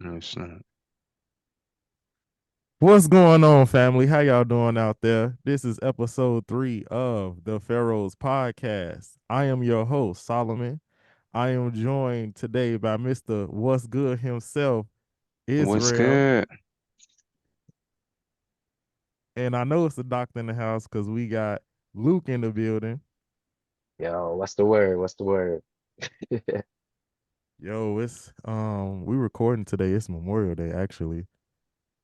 No, it's not. What's going on, family? How y'all doing out there? This is episode 3 of the Pharaohs Podcast. I am your host, Solomon. I am joined today by Mr. What's Good himself, What's Israel. good? And I know it's the doctor in the house because we got Luke in the building. Yo, what's the word? What's the word? Yo, it's we recording today. It's Memorial Day, actually.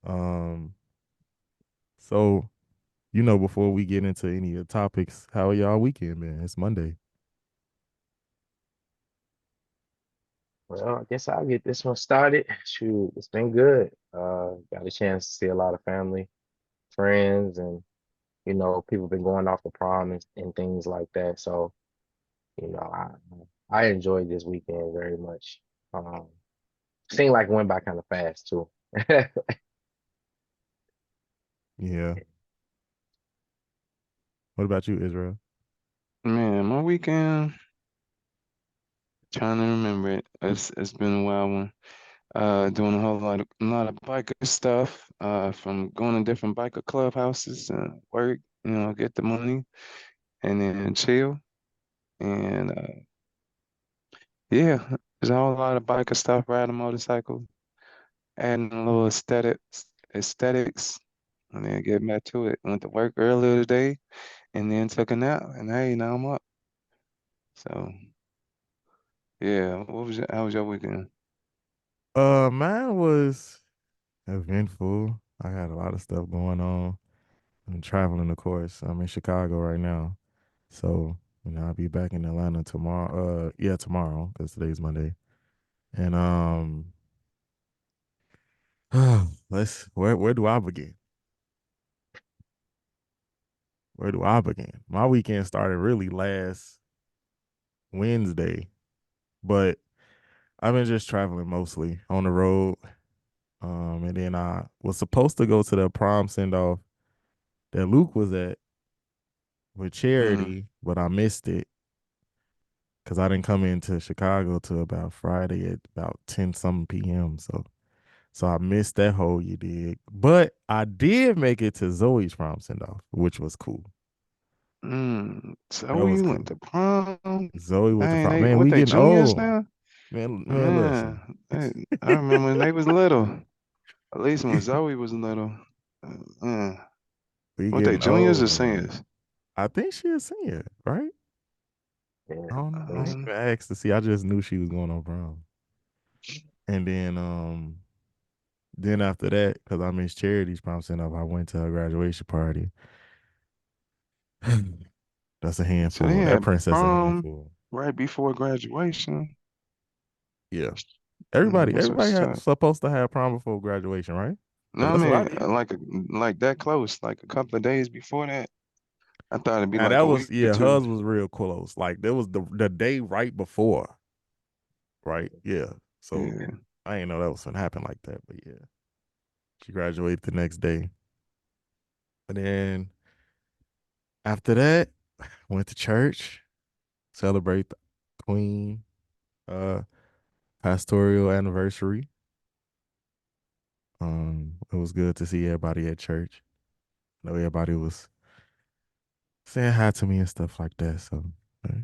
Um, so before we get into any of the topics, how y'all weekend been? It's Monday. Well, I guess I'll get this one started. Shoot, it's been good. Got a chance to see a lot of family, friends, and people been going off to prom and things like that. So, you know, I enjoyed this weekend very much. Um, Seemed like it went by kind of fast too. Yeah. What about you, Israel? Man, my weekend, trying to remember it. It's been a while one. Doing a lot of biker stuff. From going to different biker clubhouses and work, get the money and then chill. And yeah, there's a whole lot of biker stuff, riding a motorcycle, adding a little aesthetics, and then getting back to it. Went to work earlier today and then took a nap, and hey, now I'm up. So yeah, how was your weekend? Mine was eventful. I had a lot of stuff going on. I'm traveling, of course. I'm in Chicago right now. So, I'll be back in Atlanta tomorrow. Yeah, tomorrow, because today's Monday. And where do I begin? Where do I begin? My weekend started really last Wednesday, but I've been just traveling mostly on the road. And then I was supposed to go to the prom send off that Luke was at with Mm, Charity, but I missed it because I didn't come into Chicago till about Friday at about 10 something p.m. So I missed that whole you did. But I did make it to Zoe's prom send off, which was cool. That So was you went cool. to prom? Zoe with the Dang, prom. they Man, what we they getting juniors old. now? Man, listen. Man, I remember when they was little. At least when Zoe was little. Man, We what they getting juniors or old, man. seniors? I think she a senior, right? Yeah, I don't know. I ain't Um, even asked to see. I just knew she was going on prom. And then after that, because I missed Charity's prom send off, I went to her graduation party. That's a so they handful. That had princess a prom handful. right before graduation. Yeah. Everybody What's had up? supposed to have prom before graduation, right? No, Because I that's what I mean did. like that close, like a couple of days before that. I thought it'd be Now like that a was week or yeah, two. hers was real close. Like there was the day right before, right? Yeah. So Yeah. I didn't know that was gonna happen like that, but yeah, she graduated the next day. And then after that, went to church, celebrate the Queen uh pastoral anniversary. It was good to see everybody at church. I know everybody was saying hi to me and stuff like that. So uh,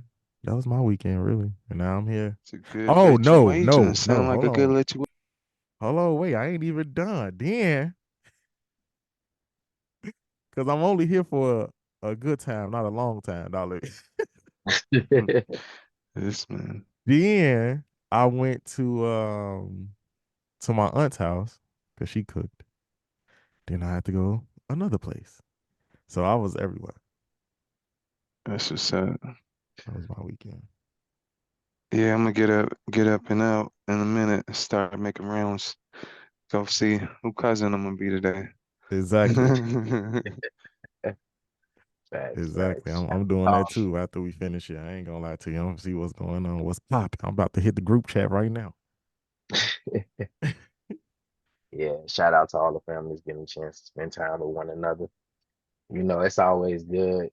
that was my weekend, really. And now I'm here. It's a good Oh no, lituation. no, Sound no. like Hold a good on. lituation. Hold on, wait. I ain't even done. Then, because I'm only here for a good time, not a long time, dollar. This man. Then I went to my aunt's house because she cooked. Then I had to go another place. So I was everywhere. That's what's up. That was my weekend. Yeah, I'm gonna get up and out in a minute and start making rounds. Go see who cousin I'm gonna be today. Exactly. facts, Exactly. facts. I'm doing Oh, that too after we finish it. I ain't gonna lie to you. I'm gonna see what's going on. What's popping? I'm about to hit the group chat right now. yeah. Shout out to all the families getting a chance to spend time with one another. It's always good,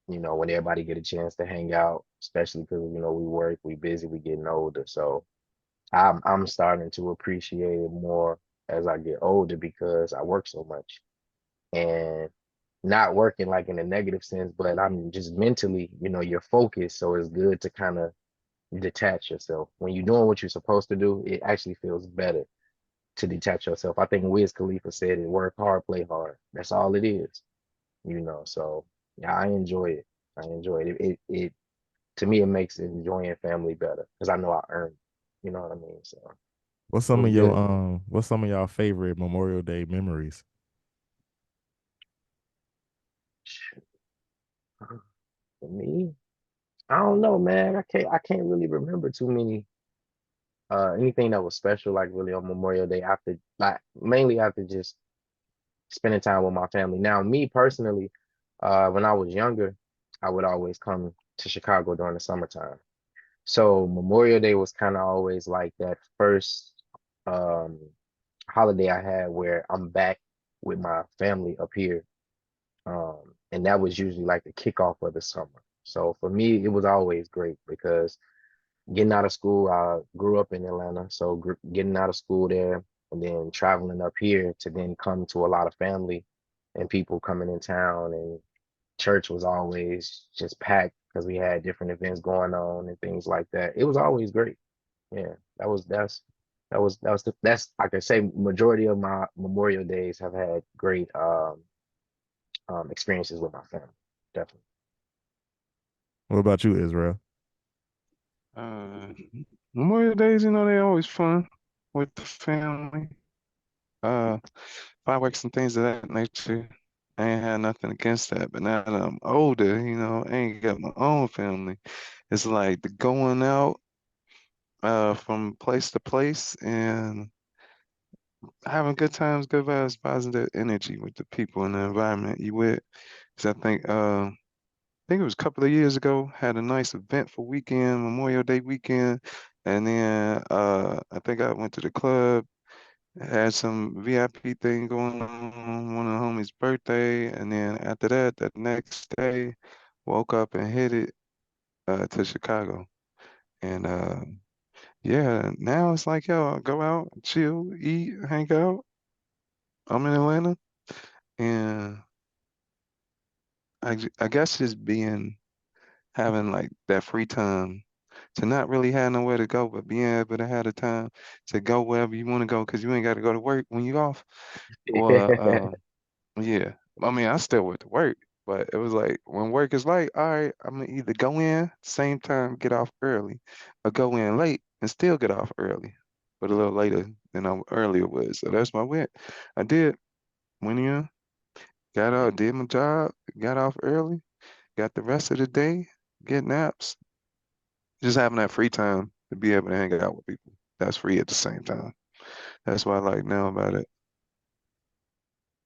when everybody get a chance to hang out, especially because, we work, we busy, we getting older. So I'm starting to appreciate it more as I get older because I work so much and not working like in a negative sense, but I'm just mentally, you're focused. So it's good to kind of detach yourself. When you're doing what you're supposed to do, it actually feels better to detach yourself. I think Wiz Khalifa said it, work hard, play hard. That's all it is. So yeah, I enjoy it. I enjoy it. It to me it makes enjoying family better because I know I earned it. You know what I mean? So What's it some was of your good. what's some of y'all favorite Memorial Day memories? For me, I don't know, man. I can't really remember too many anything that was special like really on Memorial Day after like mainly after just spending time with my family. Now, me personally, when I was younger, I would always come to Chicago during the summertime. So Memorial Day was kind of always like that first um holiday I had where I'm back with my family up here. And that was usually like the kickoff of the summer. So for me, it was always great because getting out of school, I grew up in Atlanta, so getting out of school there and then traveling up here to then come to a lot of family and people coming in town, and church was always just packed because we had different events going on and things like that. It was always great. Yeah, that's like I say, majority of my Memorial days have had great experiences with my family. Definitely. What about you, Israel? Uh, Memorial Days, they always fun with the family. Uh, Fireworks and things of that nature. I ain't had nothing against that, but now that I'm older, I ain't got my own family. It's like the going out from place to place and having good times, good vibes, positive energy with the people and the environment you with. 'Cause I think it was a couple of years ago, had a nice event for weekend, Memorial Day weekend, and then I think I went to the club, had some VIP thing going on, one of the homies' birthday, and then after that, that next day, woke up and hit it to Chicago. And yeah, now it's like, yo, go out, chill, eat, hang out. I'm in Atlanta, and I guess just having like that free time to not really have nowhere to go, but being able to have the time to go wherever you want to go because you ain't got to go to work when you off. Or yeah, I mean, I still went to work, but it was like when work is like, all right, I'm gonna either go in same time, get off early, or go in late and still get off early, but a little later than I earlier was. So that's my went. I did went in, got out, did my job, got off early, got the rest of the day, get naps, just having that free time to be able to hang out with people. That's free at the same time. That's what I like now about it.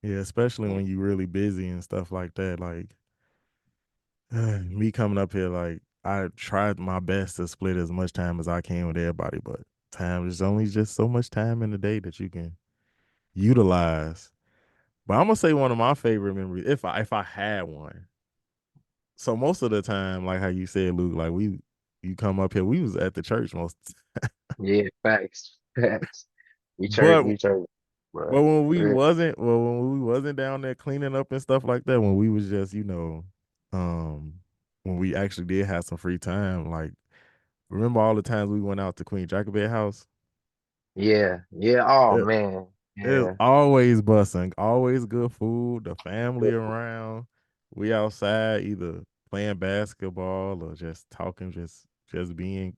Yeah, especially when you really busy and stuff like that. Like me coming up here, like I tried my best to split as much time as I can with everybody, but time is only just so much time in the day that you can utilize. But I'm gonna say one of my favorite memories, if I had one. So most of the time, like how you said, Luke, like you come up here, we was at the church most, Yeah, facts. Facts. but We church, bro. but when For we real. wasn't, well, when we wasn't down there cleaning up and stuff like that, when we was just, um, when we actually did have some free time, like remember all the times we went out to Queen Jacobite house? Yeah, yeah. Oh It, man. it was Yeah. always bussing, always good food, the family around. We outside either playing basketball or just talking, just being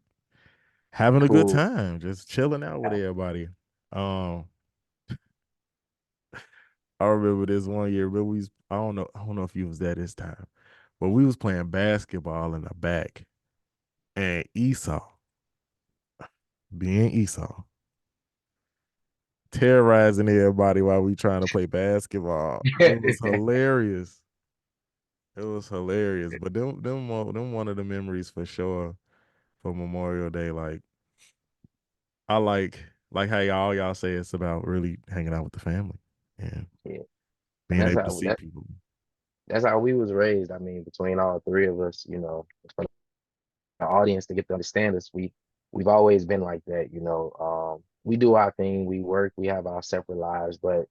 having a good Cool. time, just chilling out with everybody. Um, I remember this one year, but I don't know if you was there this time, but we was playing basketball in the back, and Esau, being Esau, terrorizing everybody while we trying to play basketball. It was hilarious. It was hilarious. But them one of the memories for sure for Memorial Day. Like I like how y'all say it's about really hanging out with the family and Yeah. And being able to see people. that's how we was raised. I mean, between all three of us, for the audience to get to understand us, we've always been like that, we do our thing, we work, we have our separate lives, but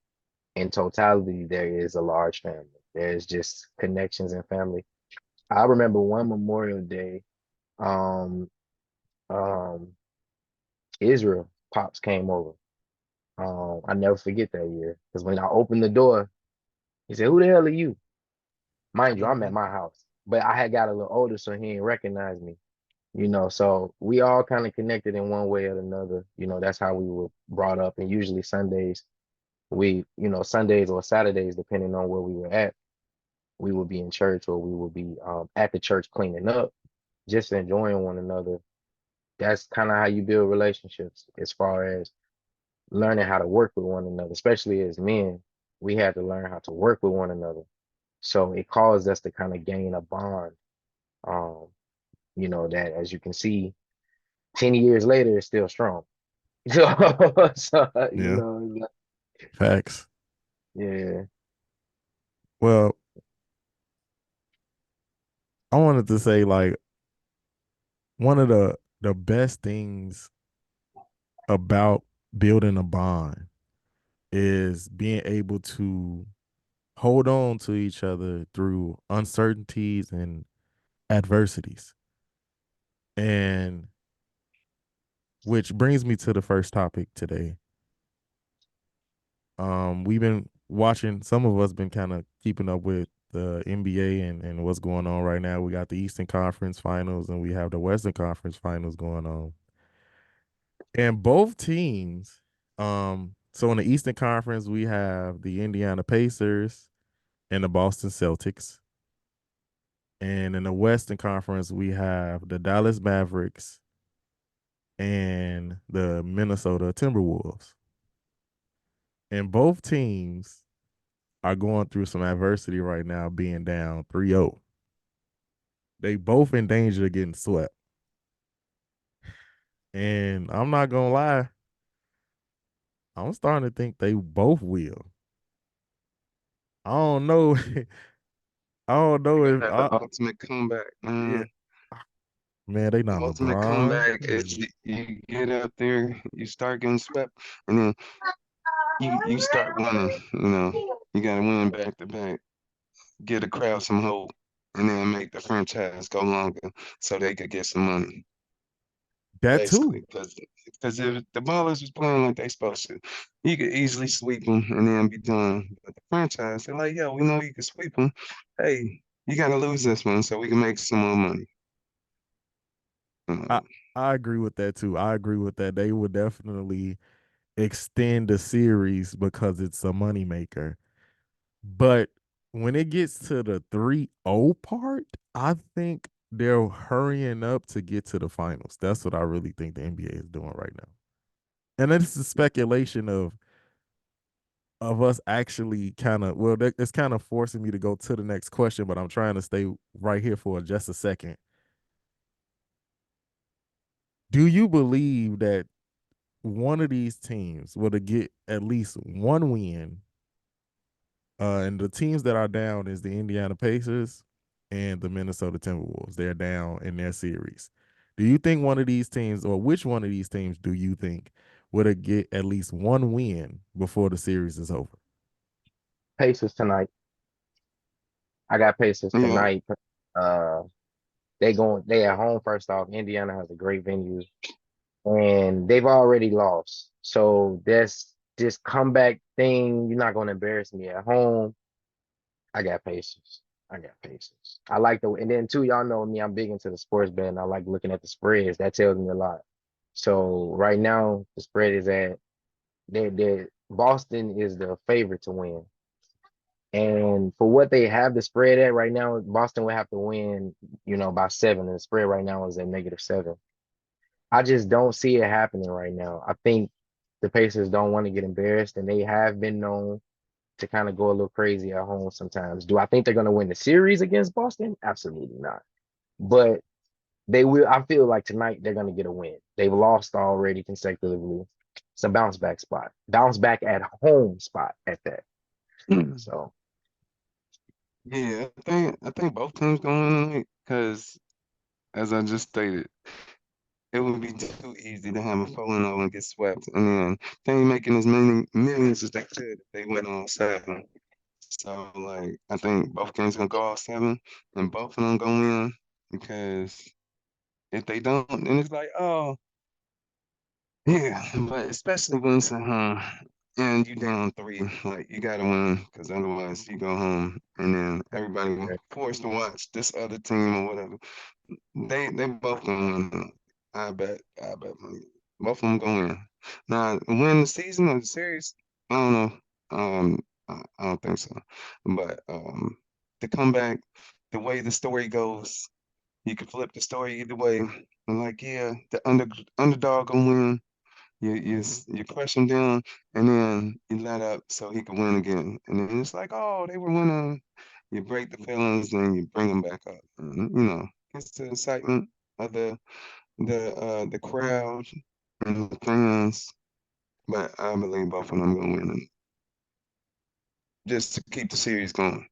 in totality, there is a large family. There's just connections and family. I remember one Memorial Day, um, um, Israel pops came over. I never forget that year because when I opened the door, he said, "Who the hell are you?" Mind you, I'm at Mhm. my house, but I had got a little older, so he didn't recognize me. So we all kind of connected in one way or another. That's how we were brought up. And usually Sundays or Saturdays, depending on where we were at, we would be in church or we would be at the church cleaning up, just enjoying one another. That's kind of how you build relationships as far as learning how to work with one another, especially as men. We had to learn how to work with one another. So it caused us to kind of gain a bond. Um, that as you can see, 10 years later, it's still strong. So, Yeah, it's like, facts. yeah, Well, I wanted to say like one of the best things about building a bond is being able to hold on to each other through uncertainties and adversities. And which brings me to the first topic today. We've been watching, some of us been kind of keeping up with the NBA and what's going on right now. We got the Eastern Conference Finals and we have the Western Conference Finals going on. And both teams, so in the Eastern Conference, we have the Indiana Pacers and the Boston Celtics. And in the Western Conference, we have the Dallas Mavericks and the Minnesota Timberwolves. And both teams are going through some adversity right now, being down 3-0. They both in danger of getting swept. And I'm not gonna lie, I'm starting to think they both will. I don't know. I don't know They're if gonna have I the ultimate comeback, yeah. man. Man, they The not ultimate LeBron. comeback is you get up there, you start getting swept, and then you start winning. You got to win back to back, give the crowd some hope, and then make the franchise go longer so they could get some money. That too. Basically, because if the Ballers was playing like they supposed to, you could easily sweep them and then be done. But the franchise, they're like, yo, we know you can sweep them. Hey, you got to lose this one so we can make some more money. You I know? I agree with that too. I agree with that. They would definitely extend the series because it's a moneymaker. But when it gets to the 3-0 part, I think they're hurrying up to get to the finals. That's what I really think the NBA is doing right now. And it's the speculation of us actually kind of, well, it's kind of forcing me to go to the next question, but I'm trying to stay right here for just a second. Do you believe that one of these teams will to get at least one win? And the teams that are down is the Indiana Pacers and the Minnesota Timberwolves. They're down in their series. Do you think one of these teams, or which one of these teams do you think would get at least one win before the series is over? Pacers tonight. I got Pacers Yeah, tonight. Uh, they at home first off. Indiana has a great venue, and they've already lost. So this comeback thing. You're not gonna embarrass me at home. I got Pacers. I got Pacers. I like and then too, y'all know me. I'm big into the sports betting. I like looking at the spreads. That tells me a lot. So right now, the spread is at they Boston is the favorite to win. And for what they have the spread at right now, Boston would have to win, by 7. And the spread right now is at -7. I just don't see it happening right now. I think the Pacers don't want to get embarrassed, and they have been known to kind of go a little crazy at home sometimes. Do I think they're going to win the series against Boston? Absolutely not. But they will. I feel like tonight they're going to get a win. They've lost already consecutively. It's a bounce back spot, bounce back at home spot at that. So yeah. I think both teams going tonight because, as I just stated, it would be too easy to have a 4-0 and get swept, and then they ain't making as many millions as they could if they went on 7. So like I think both games gonna go all 7, and both of them gonna win because if they don't, then it's like, oh yeah, but especially when it's at home and you down 3, like you gotta win because otherwise you go home and then everybody forced to watch this other team or whatever. They both gonna win. I bet money. Both of them gonna win. Now, win the season or the series, I don't know. I don't think so. But the comeback, the way the story goes, you can flip the story either way. And like, yeah, the underdog gonna win. You crush him down, and then you let up so he can win again. And then it's like, oh, they were winning. You break the feelings, and you bring them back up. And, it's the excitement of the crowd and the fans. But I believe both of them gonna win, just to keep the series going.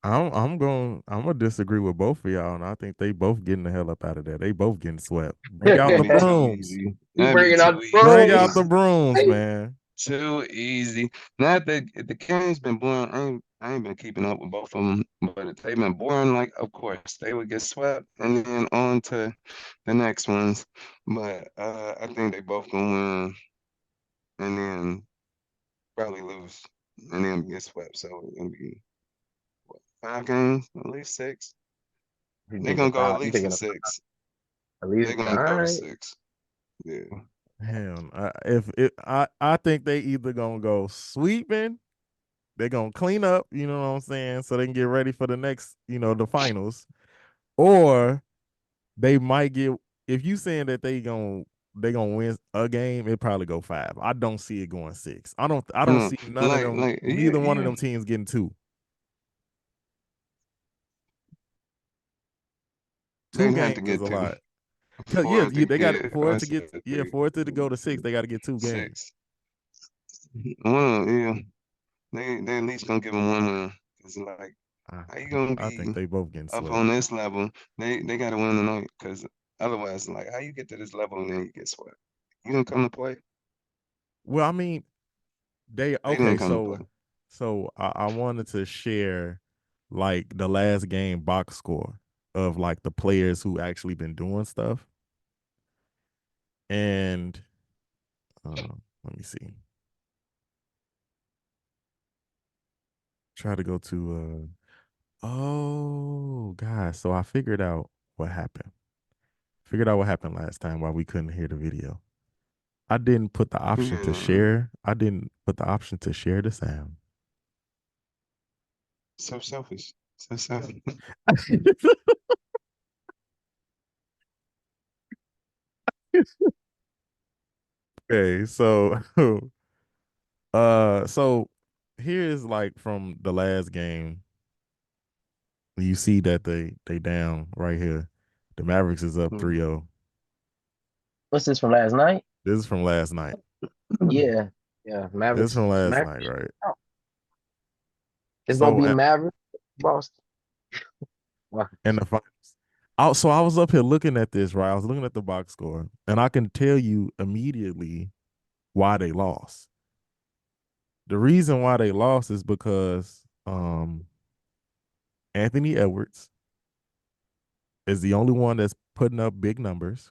I'm gonna disagree with both of y'all, and I think they both getting the hell up out of there. They both getting swept. Bring out That'd the be too brooms. easy. You That'd be bringing out too the Bring brooms? out easy. the brooms, Hey, man. Too easy. Not that the game's been boring. I ain't been keeping up with both of them, but if they've been boring, like of course they would get swept and then on to the next ones. But I think they both gonna win and then probably lose and then get swept. So it's gonna be what, 5 games, at least 6. you They're thinking gonna go at five? You least to thinking of 6. at They're least? All gonna go to right. 6. Yeah. Hell, if it, I think they either gonna go sweeping, they're gonna clean up, you know what I'm saying, so they can get ready for the next, the finals, or they might get. If you saying that they gonna win a game, it probably go 5. I don't see it going 6. I don't No, see none of them, neither one of yeah. them teams getting 2. Two They'd have to games is get a 2 lot. Cause for yeah, it to they got get for it to us get to yeah 3, for it to go to 6. 2, They got to get 2 games. 6. Well, yeah. They at least gonna give them 1 win. Cause like, I, how you gonna I think be they both getting up swept. on this level? They gotta win tonight. Cause otherwise, like, how you get to this level and then you get swept? You didn't come to play. Well, I mean, they They okay. didn't come to play. So I wanted to share like the last game box score of like the players who actually been doing stuff, and let me see. Try to go to oh guys. So I figured out what happened. Figured out what happened last time while we couldn't hear the video. I didn't put the option to Yeah. share. I didn't put the option to share the sound. So selfish. So selfish. Okay, so so here's like from the last game. You see that they down right here. The Mavericks is up Mm. 3-0. What's this from last night? This is from last night. Yeah, yeah. This is Mavericks. from last night, Mavericks. right? Oh, it's gonna So be Mavericks, Boston. Wow. and the finals. So I was up here looking at this, right? I was looking at the box score, and I can tell you immediately why they lost. The reason why they lost is because Anthony Edwards is the only one that's putting up big numbers.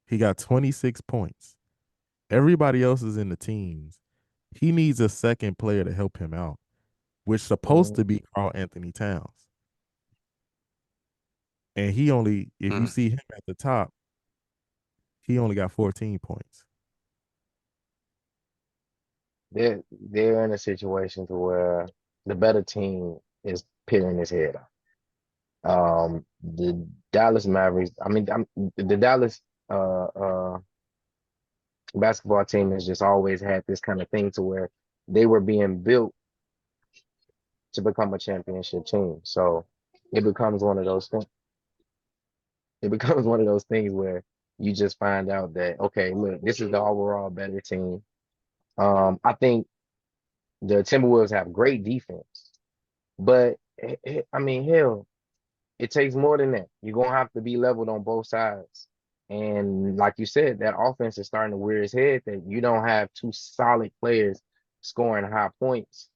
He got 26 points. Everybody else is in the teens. He needs a second player to help him out, which is supposed to be Carl Anthony Towns. And he only, if you Mm. see him at the top, he only got 14 points. They're in a situation to where the better team is peeling his head off. The Dallas Mavericks. I mean, the Dallas basketball team has just always had this kind of thing to where they were being built to become a championship team. So it becomes one of those things. It becomes one of those things where you just find out that okay, look, this is the overall better team. I think the Timberwolves have great defense, but I mean, hell, it takes more than that. You're gonna have to be leveled on both sides. And like you said, that offense is starting to wear his head that you don't have two solid players scoring high points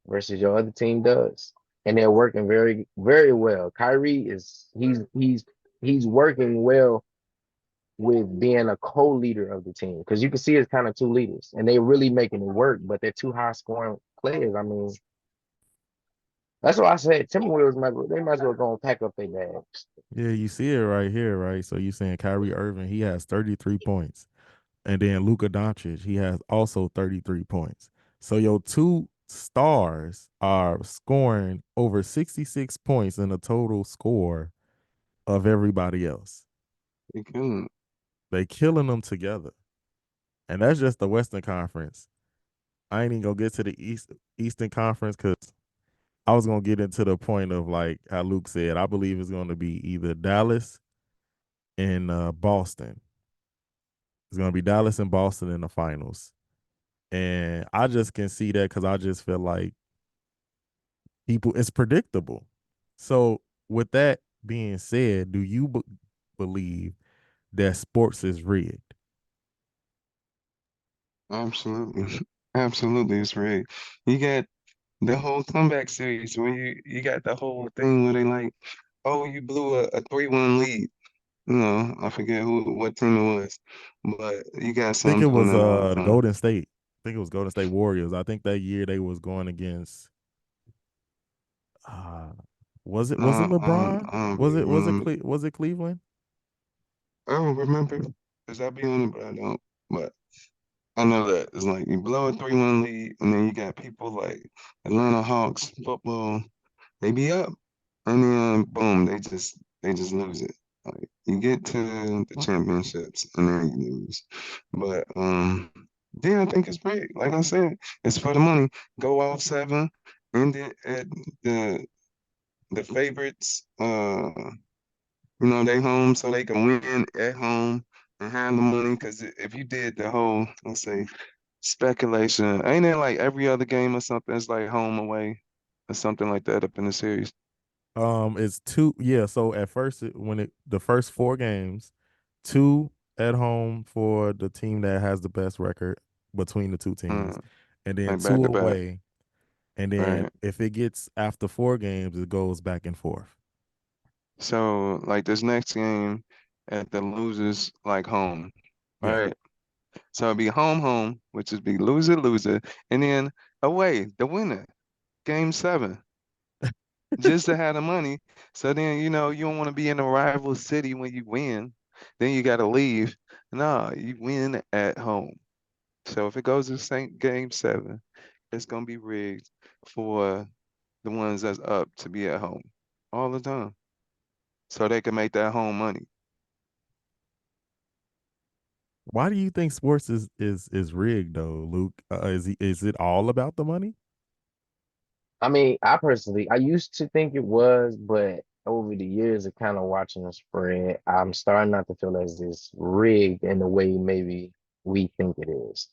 versus your other team does. And they're working very, very well. Kyrie is he's working well with being a co-leader of the team because you can see it's kind of two leaders and they're really making it work, but they're two high scoring players. I mean, that's why I said Timberwolves might as well go and pack up their bags. Yeah, you see it right here, right? So you saying Kyrie Irving, he has 33 points. And then Luka Doncic, he has also 33 points. So your two stars are scoring over 66 points in the total score of everybody else. They killing it. They killing them together. And that's just the Western Conference. I ain't even gonna get to the Eastern Conference because I was gonna get into the point of like how Luke said, I believe it's gonna be either Dallas and Boston. It's gonna be Dallas and Boston in the finals. And I just can see that because I just feel like people, it's predictable. So, with that being said, do you believe that sports is rigged? Absolutely. Absolutely, it's rigged. You got the whole comeback series where you got the whole thing where they like, oh, you blew a 3-1 lead. I forget what team it was, but you got I think some it doing was that all the the time. Golden State. I think it was Golden State Warriors. I think that year they was going against uh was it No, LeBron? I don't really remember. Was it Cleveland? I don't remember because I be on it, but I don't. But I know that it's like you blow a 3-1 lead, and then you got people like Atlanta Hawks football. They be up, and then boom, they just lose it. Like you get to the championships, and then you lose. But yeah, I think it's great. Like I said, it's for the money. Go off seven, end it at the the favorites. They home so they can win at home and have the money. Because if you did the whole, let's say, speculation, ain't it like every other game or something? It's like home away or something like that up in the series. It's two. Yeah. So at first, the first four games, two at home for the team that has the best record between the two teams, Mm, and then like back two to back, away. And then right? if it gets after four games, it goes back and forth. So like this next game at the losers like home, Yeah. right? So it'd be home, which would be loser, and then away, the winner, game seven, just to have the money. So then, you don't want to be in a rival city when you win. Then you got to leave. No, you win at home. So if it goes to Saint game seven, it's gonna be rigged for the ones that's up to be at home all the time, so they can make that home money. Why do you think sports is rigged though, Luke? Is it all about the money? I mean, I used to think it was, but over the years of kind of watching the spread, I'm starting not to feel as it's rigged in the way maybe we think it is.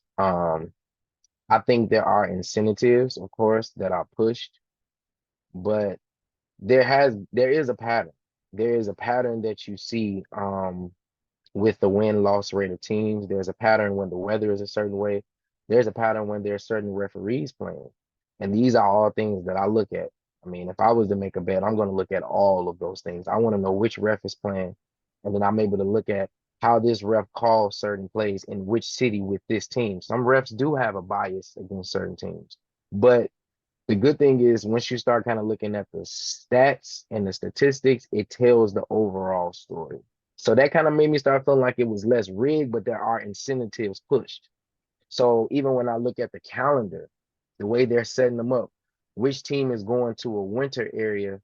I think there are incentives, of course, that are pushed, but there is a pattern. There is a pattern that you see with the win-loss rate of teams. There's a pattern when the weather is a certain way. There's a pattern when there's certain referees playing. And these are all things that I look at. I mean, if I was to make a bet, I'm going to look at all of those things. I want to know which ref is playing, and then I'm able to look at how this ref calls certain plays in which city with this team. Some refs do have a bias against certain teams, but the good thing is once you start kind of looking at the stats and the statistics, it tells the overall story. So that kind of made me start feeling like it was less rigged, but there are incentives pushed. So even when I look at the calendar, the way they're setting them up, which team is going to a winter area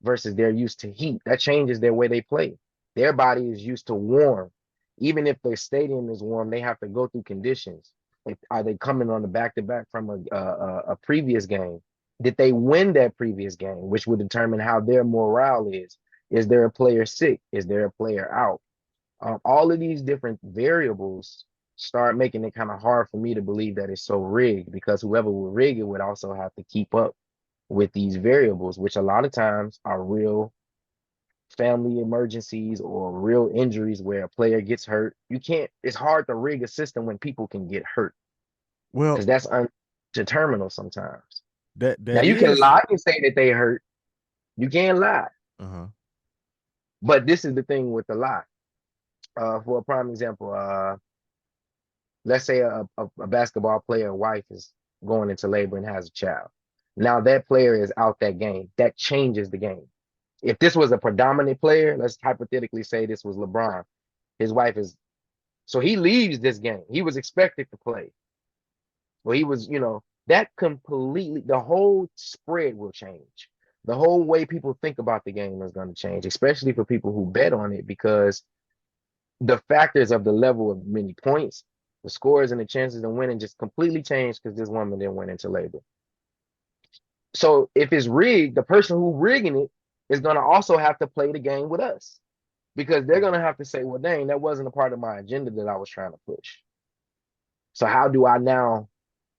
versus they're used to heat, that changes their way they play. Their body is used to warm. Even if their stadium is warm, they have to go through conditions. Like, are they coming on the back to back from a previous game? Did they win that previous game, which would determine how their morale is? Is there a player sick? Is there a player out? All of these different variables start making it kind of hard for me to believe that it's so rigged because whoever would rig it would also have to keep up with these variables, which a lot of times are real family emergencies or real injuries where a player gets hurt. You can't. It's hard to rig a system when people can get hurt Well, because that's undeterminable sometimes. Now that you can is lie and say that they hurt. You can lie, uh-huh. but this is the thing with the lie. For a prime example, let's say a basketball player wife is going into labor and has a child. Now that player is out that game. That changes the game. If this was a predominant player, let's hypothetically say this was LeBron. His wife is so he leaves this game. He was expected to play. Well, he was, that completely the whole spread will change. The whole way people think about the game is going to change, especially for people who bet on it, because the factors of the level of many points, the scores, and the chances of winning just completely changed because this woman didn't went into labor. So if it's rigged, the person who rigging it is going to also have to play the game with us because they're going to have to say, well, dang, that wasn't a part of my agenda that I was trying to push. So how do I now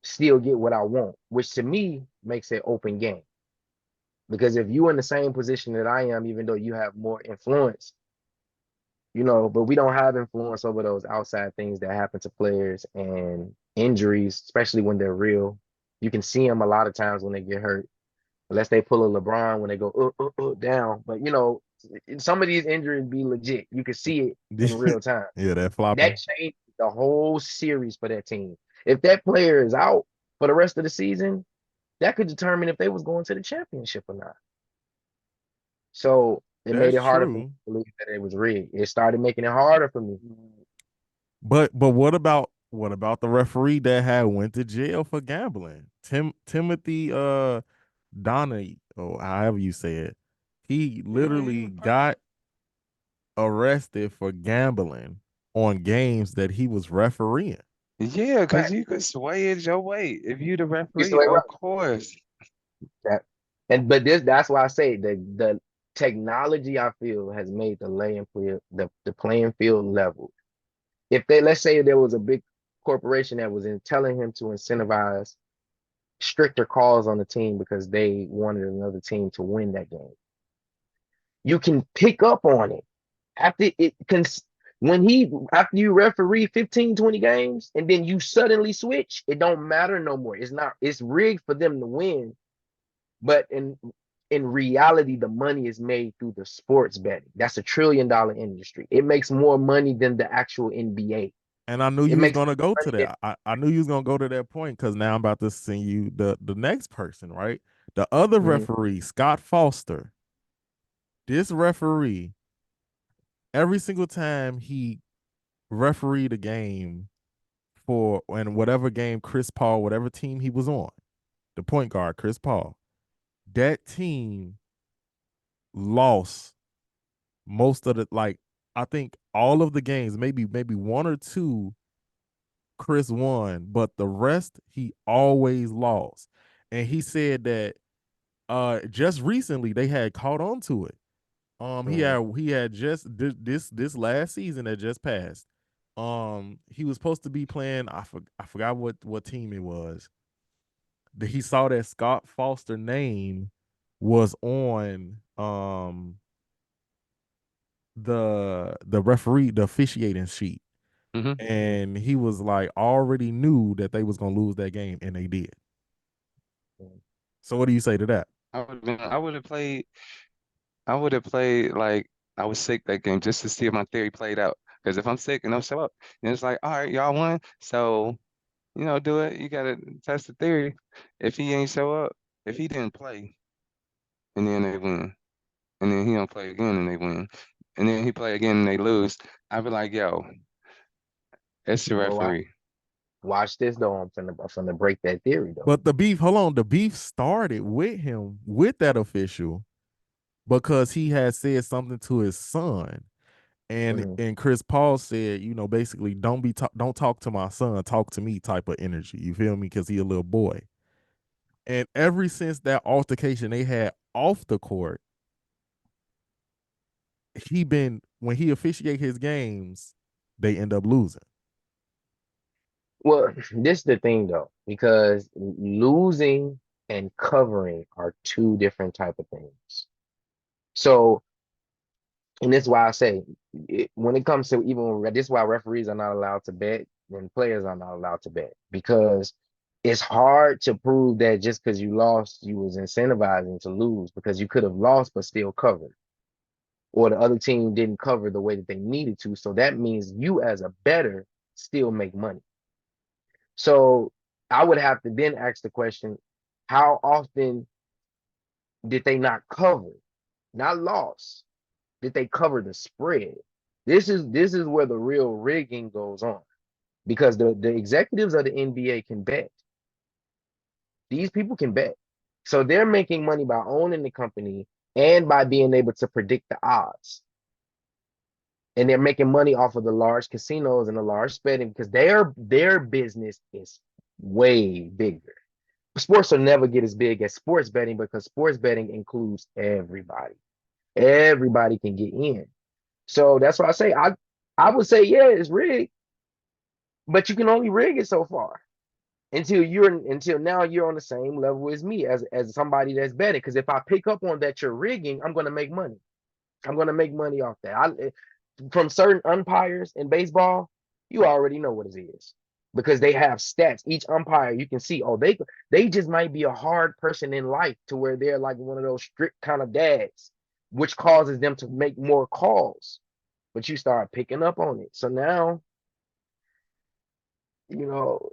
still get what I want? Which to me makes it open game. Because if you're in the same position that I am, even though you have more influence, but we don't have influence over those outside things that happen to players and injuries, especially when they're real. You can see them a lot of times when they get hurt, unless they pull a LeBron when they go down. But some of these injuries be legit. You can see it in real time. Yeah, that That flopping. changed the whole series for that team. If that player is out for the rest of the season, that could determine if they was going to the championship or not. So it made That's it harder for me true. to believe that it was rigged. It started making it harder for me. But what about the referee that had went to jail for gambling? Timothy Donnie, or however you say it. He Yeah, literally got arrested for gambling on games that he was refereeing. yeah, because Right. you could sway it your way if you the It's referee, like right. of course. That but that's why I say the technology I feel has made the playing field level. If they let's say there was a big corporation that was telling him to incentivize stricter calls on the team because they wanted another team to win that game. You can pick up on it after it after you referee 15, 20 games and then you suddenly switch, it don't matter no more. It's rigged for them to win, but in reality, the money is made through the sports betting. That's $1 trillion industry. It makes more money than the actual NBA. And I knew It you was makes gonna go more to money than that. I knew you was gonna go to that point because now I'm about to send you the next person, right? The other Mhm. referee, Scott Foster. This referee, every single time he refereed a game for and whatever game Chris Paul, whatever team he was on, the point guard, Chris Paul, that team lost most of the I think all of the games, maybe one or two Chris won, but the rest he always lost. And he said that just recently they had caught on to it. Mhm. He had just this last season that just passed. He was supposed to be playing. I forgot what team it was. He saw that Scott Foster name was on the referee the officiating sheet, Hmm. and he was like already knew that they was gonna lose that game, and they did. Mhm. So what do you say to that? I would have played like I was sick that game just to see if my theory played out. Because if I'm sick and don't show up, then it's like, all right, y'all won. So, do it. You gotta test the theory. If he ain't show up, if he didn't play, and then they win. And then he don't play again and they win. And then he play again and they lose. I'd be like, yo, it's the Well, referee. watch this though. I'm finna break that theory though. But the beef, hold on, the beef started with him with that official because he had said something to his son. And Mhm. and Chris Paul said, basically don't talk to my son, talk to me type of energy. You feel me? Because he a little boy. And ever since that altercation they had off the court, he been when he officiate his games, they end up losing. Well, this is the thing though, because losing and covering are two different type of things. So And that's why I say when it comes to even this is why referees are not allowed to bet and players are not allowed to bet because it's hard to prove that just because you lost, you was incentivizing to lose because you could have lost but still covered, or the other team didn't cover the way that they needed to. So that means you as a bettor still make money. So I would have to then ask the question, how often did they not cover? Not loss. Did they cover the spread? This is where the real rigging goes on because the executives of the NBA can bet. These people can bet. So they're making money by owning the company and by being able to predict the odds. And they're making money off of the large casinos and the large betting because their business is way bigger. Sports will never get as big as sports betting because sports betting includes everybody. Everybody can get in. So that's why I would say yeah, it's rigged, but you can only rig it so far until now you're on the same level as me as somebody that's betting. Because if I pick up on that you're rigging, I'm gonna make money. I'm gonna make money off that. From certain umpires in baseball, you already know what it is because they have stats. Each umpire you can see, oh, they just might be a hard person in life to where they're like one of those strict kind of dads, which causes them to make more calls. But you start picking up on it. So now, you know,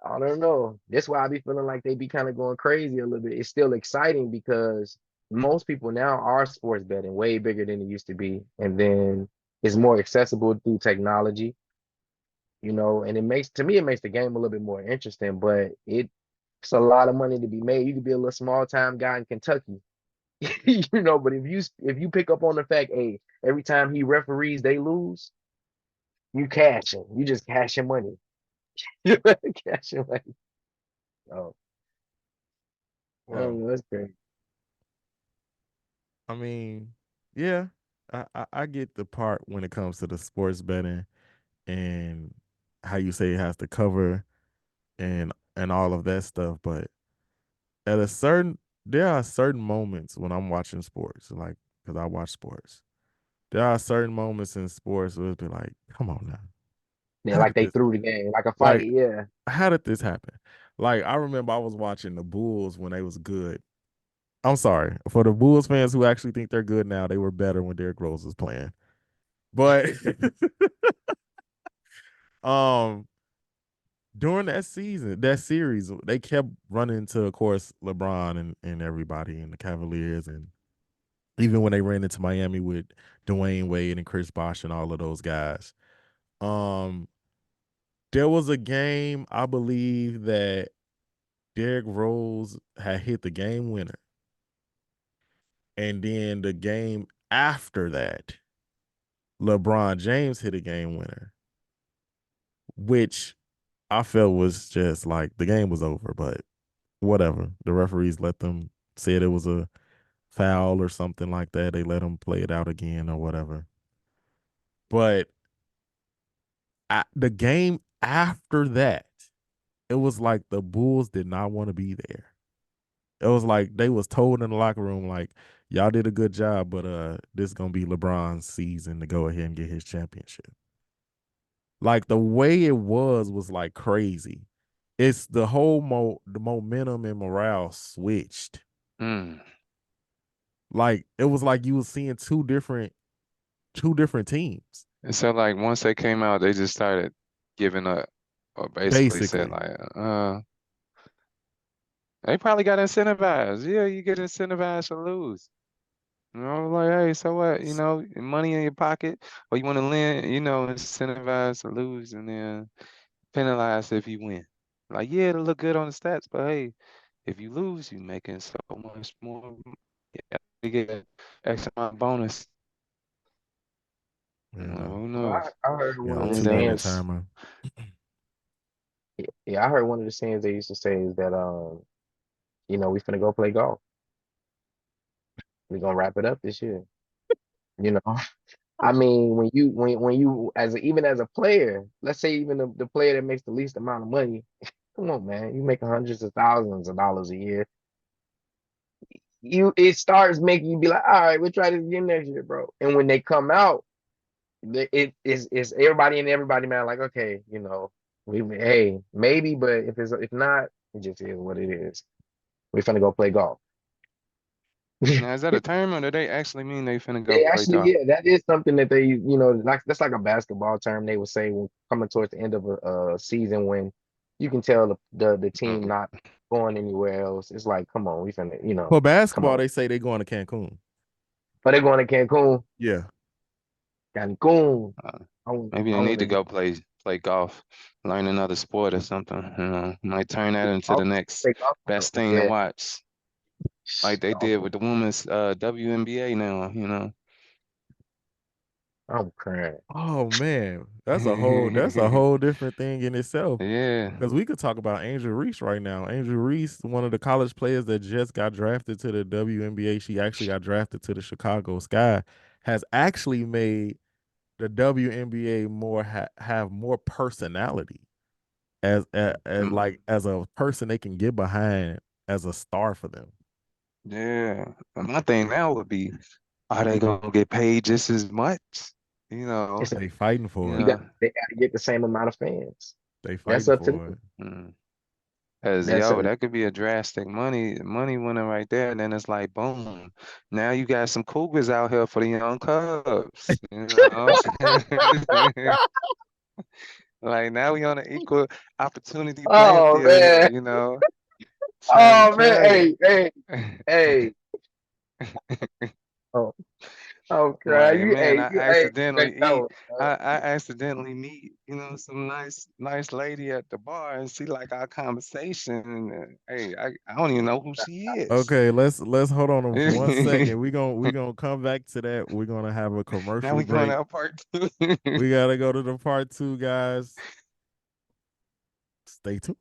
I don't know. That's why I be feeling like they be kind of going crazy a little bit. It's still exciting because most people now are sports betting way bigger than it used to be. And then it's more accessible through technology, and it makes the game a little bit more interesting, but it's a lot of money to be made. You could be a little small time guy in Kentucky, but if you pick up on the fact, hey, every time he referees, they lose, you cashing. You just cashing money. You cashing money. Oh, I don't Well, know. That's great. I mean, yeah, I get the part when it comes to the sports betting and how you say it has to cover and all of that stuff, but at a certain there are certain moments when I'm watching sports, like because I watch sports. There are certain moments in sports where it's be like, come on now, Yeah, how like did they this threw the game, like a fight. like Yeah. how did this happen? Like I remember I was watching the Bulls when they was good. I'm sorry for the Bulls fans who actually think they're good now. They were better when Derrick Rose was playing, but um during that season, that series, they kept running into, of course, LeBron and everybody and the Cavaliers, and even when they ran into Miami with Dwayne Wade and Chris Bosh and all of those guys. Um, there was a game I believe that Derrick Rose had hit the game winner, and then the game after that, LeBron James hit a game winner, which I felt was just like the game was over, but whatever. The referees let them said it was a foul or something like that. They let them play it out again or whatever. But the game after that, it was like the Bulls did not want to be there. It was like they was told in the locker room, like, y'all did a good job, but this is gonna be LeBron's season to go ahead and get his championship. Like the way it was like crazy. It's the whole the momentum and morale switched. Mm. Like it was like you was seeing two different teams, And so like once they came out, they just started giving up, or basically said basically. like, they probably got incentivized. Yeah, you get incentivized to lose. Like, hey, so what? Money in your pocket, or you want to lend, incentivized to lose and then penalized if you win. Like, yeah, it'll look good on the stats, but hey, if you lose, you're making so much more. Yeah, you get an X amount bonus. You know. Who Well, knows? I heard Yeah, one of on the Only two that minute sayings. much. timer. Yeah, I heard one of the sayings they used to say is that we finna go play golf. We're gonna wrap it up this year. You know, I mean, when you even as a player, let's say even the player that makes the least amount of money, come on, man, you make hundreds of thousands of dollars a year. it starts making you be like, all right, we'll try this again next year, bro. And when they come out, it's everybody and everybody, man. Like, okay, hey, maybe, but if not, it just is what it is. We finna go play golf. Now, is that a term or do they actually mean they finna go They play actually, golf? yeah, that is something that they, like that's like a basketball term they would say when coming towards the end of a season when you can tell the team Mm. not going anywhere else. It's like, come on, we finna, For come basketball, on. they say they going to Cancun. But they're going to Cancun. Yeah. Cancun. Uh, I want, Maybe I they need want to to go. go play golf, learn another sport or something. Might turn that into I the want next to play golf for best real. thing to Yeah, watch, like they golf. did with the women's WNBA now. I'm crying. Oh man, that's a whole different thing in itself. Yeah, Because we could talk about Angel Reese right now. Angel Reese, one of the college players that just got drafted to the WNBA. She actually got drafted to the Chicago Sky. Has actually made the WNBA have more personality as mm, like as a person they can get behind as a star for them. yeah. And my thing now would be, are they gonna get paid just as much? You know, It's a, They fighting you for it. know. they got to get the same amount of fans. They That's fighting up to for them. it. Mm. Cause That's yo, a that could be a drastic money winner right there. And then it's like, boom, now you got some Cougars out here for the young Cubs. You know what I'm saying? Like now we on an equal opportunity playing oh field here, man, trying to oh man, play. hey. Oh, I'm crying. Like, You, man, hey, I you, hey, accidentally next eat. over, man. I accidentally meet, some nice lady at the bar, and she like our conversation. And hey, I don't even know who she is. Okay, let's hold on for 1 second. We gonna come back to that. We're gonna have a Now commercial we going break. out part two. We gotta go to the part two, guys. Stay tuned.